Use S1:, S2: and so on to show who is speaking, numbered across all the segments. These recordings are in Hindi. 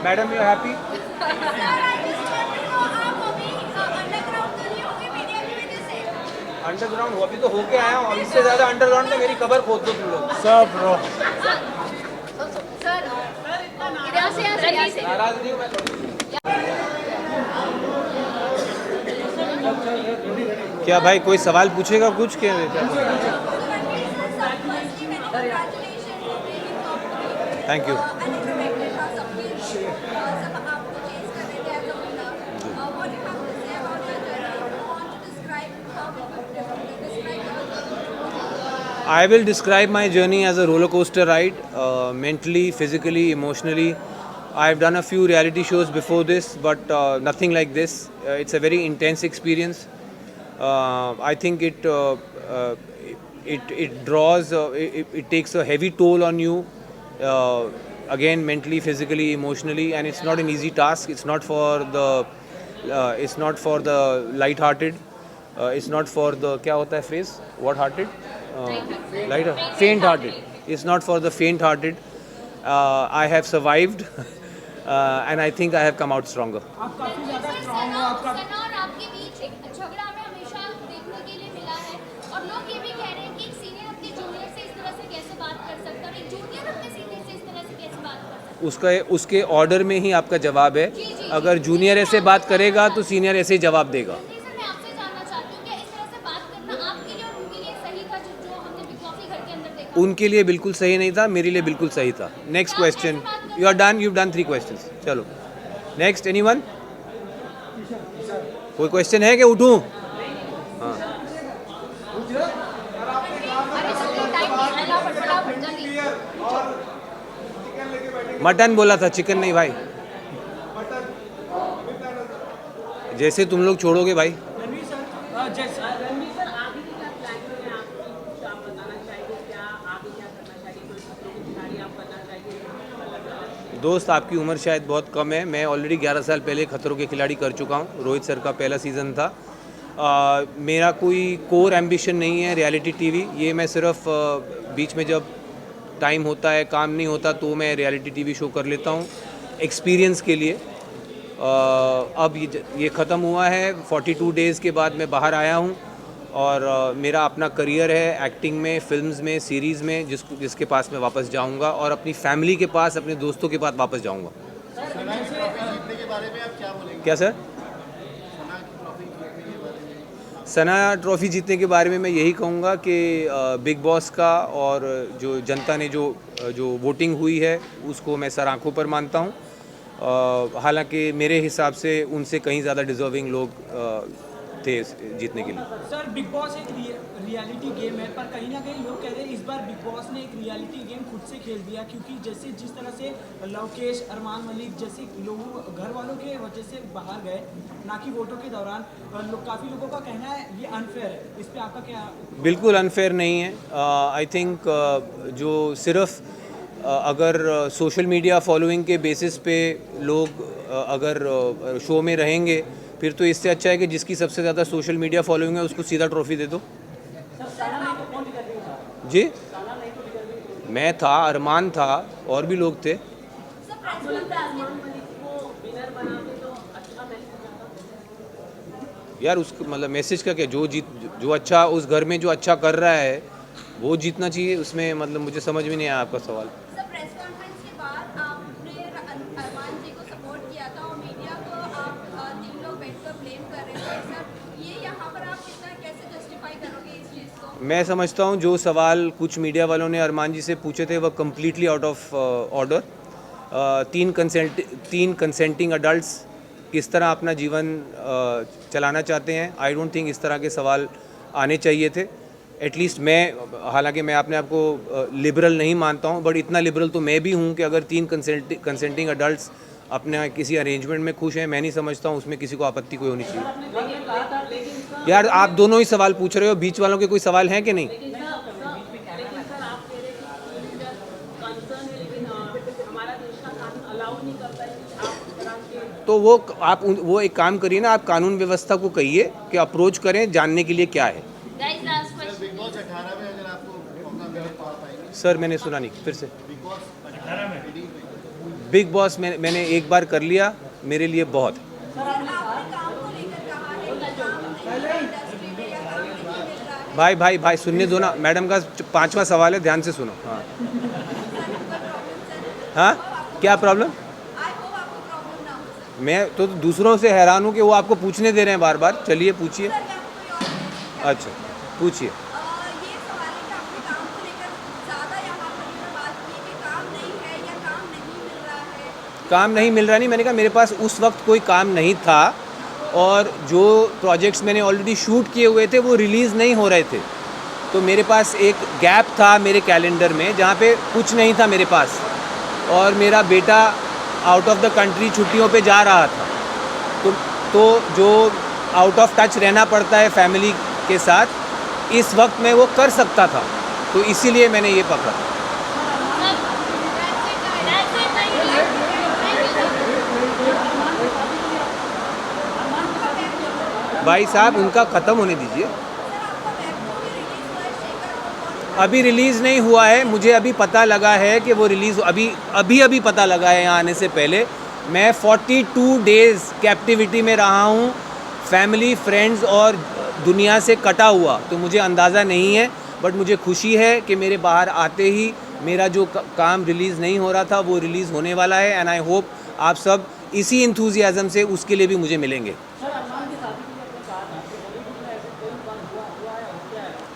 S1: Madam you happy? अंडरग्राउंड वो अभी तो होके आया हूँ, इससे ज्यादा अंडरग्राउंड में मेरी कबर खोद दो तुम लोग सब ब्रो। नाराज नहीं हूँ मैं थोड़ी। क्या भाई कोई सवाल पूछेगा कुछ क्या? Thank you. I will describe my journey as a roller coaster ride, mentally, physically, emotionally. I've done a few reality shows before this, but nothing like this. It's a very intense experience. I think it draws, it takes a heavy toll on you, again mentally, physically, emotionally, and it's not an easy task. It's not for the light-hearted. It's not for the क्या होता है phrase? What-hearted? Lighter, faint-hearted. It's not for the faint-hearted. I have survived, and I think I have come out stronger.
S2: आप काफी ज्यादा स्ट्रांग हो। आपका सना और आपके बीच एक झगड़ा में हमेशा देखने के लिए मिला है और लोग ये भी कह रहे हैं कि एक सीनियर अपने जूनियर से इस तरह से कैसे बात कर सकता है और एक जूनियर अपने सीनियर से इस तरह से कैसे बात कर सकता है।
S1: उसके ऑर्डर में ही आपका जवाब है। अगर जूनियर ऐसे बात करेगा तो सीनियर ऐसे ही जवाब देगा।
S2: मैं आपसे जानना चाहती हूँ कि इस तरह से बात करना आपके लिए और उनके लिए सही था जो हमने बिग बॉस के घर के अंदर देखा?
S1: उनके लिए बिल्कुल सही नहीं था, मेरे लिए बिल्कुल सही था। Next question. You are done, you done 3 questions. चलो नेक्स्ट। एनीवन? कोई क्वेश्चन है कि उठूं? हाँ। मटन बोला था, चिकन नहीं भाई। जैसे तुम लोग छोड़ोगे भाई।
S3: रणवीर सर, जैसे रणवीर सर आगे की क्या प्लानिंग है आपकी, कुछ आप बताना चाहेंगे? क्या आगे क्या करना चाहिए? कोई खतरों की खिलाड़ी आप बनना चाहिए?
S1: दोस्त आपकी उम्र शायद बहुत कम है। मैं ऑलरेडी 11 साल पहले खतरों के खिलाड़ी कर चुका हूँ। रोहित सर का पहला सीज़न था। मेरा कोई कोर एम्बिशन नहीं है रियलिटी टीवी। ये मैं सिर्फ बीच में जब टाइम होता है, काम नहीं होता, तो मैं रियलिटी टीवी शो कर लेता हूँ एक्सपीरियंस के लिए। अब ये ख़त्म हुआ है। 42 डेज़ के बाद मैं बाहर आया हूँ और मेरा अपना करियर है एक्टिंग में, फिल्म्स में, सीरीज़ में, जिसके पास मैं वापस जाऊँगा और अपनी फैमिली के पास, अपने दोस्तों के पास वापस जाऊँगा। क्या सर? सना ट्रॉफ़ी जीतने के बारे में मैं यही कहूँगा कि बिग बॉस का और जो जनता ने जो वोटिंग हुई है उसको मैं सर आंखों पर मानता हूँ। हालांकि मेरे हिसाब से उनसे कहीं ज़्यादा डिज़र्विंग लोग थे जीतने के लिए।
S3: सर बिग बॉस एक रियलिटी गेम है, पर कहीं ना कहीं लोग कह रहे हैं इस बार बिग बॉस ने एक रियलिटी गेम खुद से खेल दिया, क्योंकि जैसे जिस तरह से लवकेश, अरमान मलिक जैसे लोगों घर वालों के वजह से बाहर गए, ना कि वोटों के दौरान, काफ़ी लोगों का कहना है ये अनफेयर है। इस पर आपका क्या?
S1: बिल्कुल अनफेयर नहीं है। आई थिंक जो सिर्फ अगर सोशल मीडिया फॉलोइंग के बेसिस पे लोग अगर शो में रहेंगे, फिर तो इससे अच्छा है कि जिसकी सबसे ज़्यादा सोशल मीडिया फॉलोइंग है उसको सीधा ट्रॉफी दे दो। जी, मैं था, अरमान था, और भी लोग थे। यार उसका मतलब मैसेज का क्या? जो अच्छा उस घर में जो अच्छा कर रहा है वो जीतना चाहिए। उसमें मतलब मुझे समझ में नहीं आया आपका सवाल।
S2: सर प्रेस कॉन्फ्रेंस के बाद आपने अरमान जी को सपोर्ट किया था और मीडिया को आप 3 लोग बैठकर ब्लेम कर रहे थे। सर ये यहाँ पर आप कैसे जस्टिफाई करोगे इस चीज़ को?
S1: मैं समझता हूँ जो सवाल कुछ मीडिया वालों ने अरमान जी से पूछे थे वह completely out of order. 3 consenting adults किस तरह अपना जीवन चलाना चाहते हैं, आई डोंट थिंक इस तरह के सवाल आने चाहिए थे। एटलीस्ट मैं, हालांकि मैं अपने आप को लिबरल नहीं मानता हूं, बट इतना लिबरल तो मैं भी हूं कि अगर 3 कंसेंटिंग अडल्ट्स अपने किसी अरेंजमेंट में खुश हैं, मैं नहीं समझता हूं उसमें किसी को आपत्ति कोई होनी चाहिए। यार आप दोनों ही सवाल पूछ रहे हो, बीच वालों के कोई सवाल हैं कि नहीं? तो वो एक काम करिए ना, आप कानून व्यवस्था को कहिए कि अप्रोच करें जानने के लिए क्या है। सर मैंने सुना नहीं, फिर से। बिग बॉस मैंने एक बार कर लिया, मेरे लिए बहुत है। भाई सुनने दो ना, मैडम का 5वां सवाल है, ध्यान से सुनो। हाँ हाँ, क्या प्रॉब्लम? मैं तो दूसरों से हैरान हूँ कि वो आपको पूछने दे रहे हैं बार बार। चलिए पूछिए। अच्छा पूछिए। काम नहीं मिल रहा नहीं, मैंने कहा मेरे पास उस वक्त कोई काम नहीं था, और जो प्रोजेक्ट्स मैंने ऑलरेडी शूट किए हुए थे वो रिलीज़ नहीं हो रहे थे, तो मेरे पास एक गैप था मेरे कैलेंडर में जहाँ पे कुछ नहीं था मेरे पास, और मेरा बेटा आउट ऑफ द कंट्री छुट्टियों पे जा रहा था, तो जो आउट ऑफ टच रहना पड़ता है फैमिली के साथ, इस वक्त मैं वो कर सकता था, तो इसीलिए मैंने ये पकड़ा। भाई साहब उनका ख़त्म होने दीजिए। अभी रिलीज़ नहीं हुआ है, मुझे अभी पता लगा है कि वो रिलीज़ अभी पता लगा है यहाँ आने से पहले। मैं 42 डेज़ कैप्टिविटी में रहा हूँ, फैमिली फ्रेंड्स और दुनिया से कटा हुआ, तो मुझे अंदाज़ा नहीं है, बट मुझे खुशी है कि मेरे बाहर आते ही मेरा जो काम रिलीज़ नहीं हो रहा था वो रिलीज़ होने वाला है, एंड आई होप आप सब इसी इंथुजियाज़म से उसके लिए भी मुझे मिलेंगे।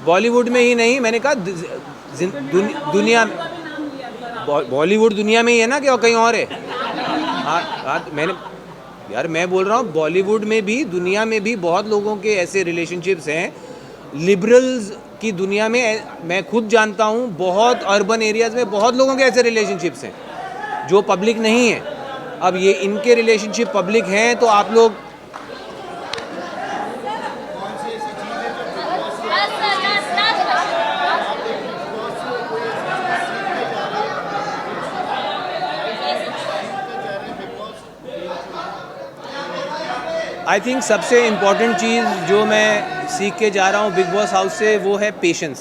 S1: बॉलीवुड में ही नहीं, मैंने कहा दुनिया में, बॉलीवुड दुनिया में ही है ना, कि और कहीं और है? हाँ मैं बोल रहा हूँ बॉलीवुड में भी, दुनिया में भी बहुत लोगों के ऐसे रिलेशनशिप्स हैं। लिबरल्स की दुनिया में मैं खुद जानता हूँ, बहुत अर्बन एरियाज़ में बहुत लोगों के ऐसे रिलेशनशिप्स हैं जो पब्लिक नहीं है। अब ये इनके रिलेशनशिप पब्लिक हैं, तो आप लोग आई थिंक सबसे इम्पॉर्टेंट चीज़ जो मैं सीख के जा रहा हूँ बिग बॉस हाउस से, वो है पेशेंस।